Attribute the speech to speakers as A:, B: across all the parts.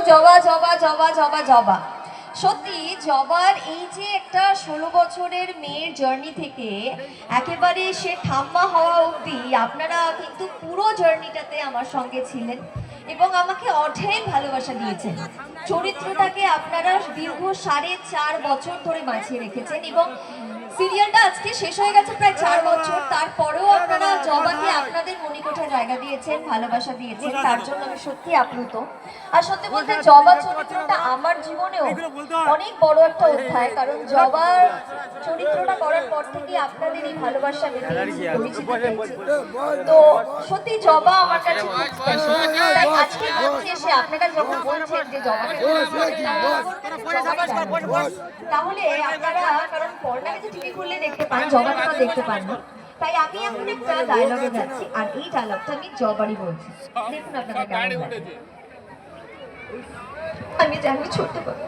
A: জবা জবা জবা জবা জবা। সত্যি জবার এই যে একটা 16 বছরের মেয়ের জার্নি থেকে একেবারে সে ঠাম্মা হওয়া অবধি আপনারা কিন্তু পুরো জার্নিটাতে আমার সঙ্গে ছিলেন এবং আমাকে অঢেল ভালোবাসা দিয়েছেন। চরিত্রটাকে আপনারা দীর্ঘ 4.5 বছর ধরে বাঁচিয়ে রেখেছেন এবং সিরিয়ালটা আজকে শেষ হয়ে গেছে প্রায় 4 বছর, তারপরেও আপনারা জবাকে আপনাদের মনিকোঠায় জায়গা দিয়েছেন, ভালোবাসা দিয়েছেন, তার জন্য আমি সত্যি আপ্লুত। আর সত্যি বলতে জবা চরিত্রটা আমার জীবনেও অনেক বড় একটা অধ্যায়, কারণ জবার চরিত্রটা করার পর থেকে আপনাদের এই ভালোবাসা তো সত্যি জবা আমার কাছে খুব স্পেশাল। তাই আজকে মঞ্চে এসে আপনারা যখন বলছেন যে জবাকে তাহলে আপনারা, কারণ পর্দাকে যে টিভি খুললে দেখতে পান, জবাকে তো দেখতে পান না, তাই আমি এখন একটা ডায়লগে যাচ্ছি আর এই ডায়লগটা আমি জবারই বলছি। দেখুন আপনাদের কেমন লাগে। আমি জানি ছোট বাবা,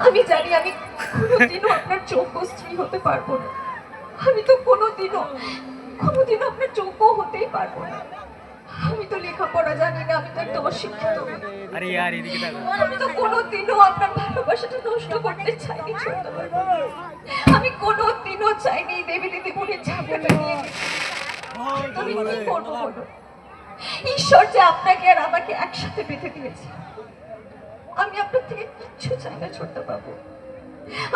A: আমি জানি আমি কোনোদিনও আপনার যোগ্য স্ত্রী হতে পারবো না। আমি তো কোনোদিনও আপনার যোগ্য হতেই পারবো না। আমি তো লেখাপড়া জানি না, আমি তো একটা অশিক্ষিত। আমি তো কোনোদিনও আপনার ভালোবাসাটা নষ্ট করতে চাইনি ছোট বাবা। আমি কোনোদিনও চাইনি দেবী দিদিমণির ঝামেলাটা নিয়ে। আমি কি করবো বলো? ঈশ্বর যে আপনাকে আর আমাকে একসাথে বেঁধে দিয়েছে। আমি আপনার থেকে কিচ্ছু চাই না ছোট্ট বাবু।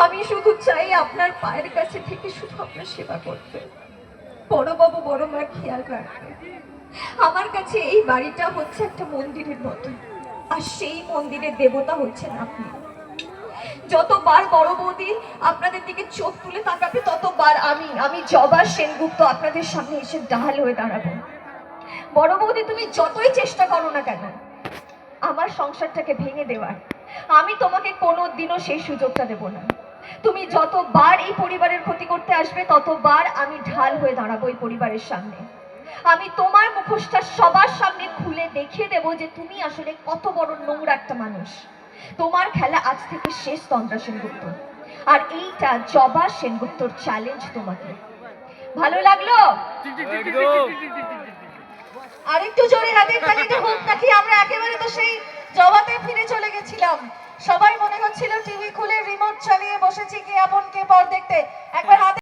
A: আমি শুধু চাই আপনার পায়ের কাছে থেকে শুধু আপনার সেবা করতে, বড় বাবু বড় মার খেয়াল রাখতে। আমার কাছে এই বাড়িটা হচ্ছে একটা মন্দিরের মতো, আর সেই মন্দিরের দেবতা হচ্ছেন আপনি। যতবার বড় বৌদি আপনাদের দিকে চোখ তুলে তাকাবে, ততবার আমি জবা সেনগুপ্ত আপনাদের সামনে এসে ঢাল হয়ে দাঁড়াবো। বড় বৌদি, তুমি যতই চেষ্টা করো না কেন আমার সংসারটাকে ভেঙে দেওয়ার, আমি তোমাকে কোনোদিনও সেই সুযোগটা দেব না। তুমি যতবার এই পরিবারের ক্ষতি করতে আসবে, ততবার আমি ঢাল হয়ে দাঁড়াবো এই পরিবারের সামনে। আমি তোমার মুখোশটা সবার সামনে খুলে দেখিয়ে দেব যে তুমি আসলে কত বড় নোংরা একটা মানুষ। তোমার খেলা আজ থেকে শেষ তন্দ্রা সেনগুপ্ত, আর এইটা জবা সেনগুপ্তর চ্যালেঞ্জ তোমাকে। ভালো লাগলো? আরেকটু জোরে হাতের তালিটা হোক, নাকি আমরা একেবারে তো সেই জবাতে ফিরে চলে গেছিলাম? সবাই মনে হচ্ছিল টিভি খুলে রিমোট চালিয়ে বসেছি কে আপন কে পর দেখতে। একবার হাতে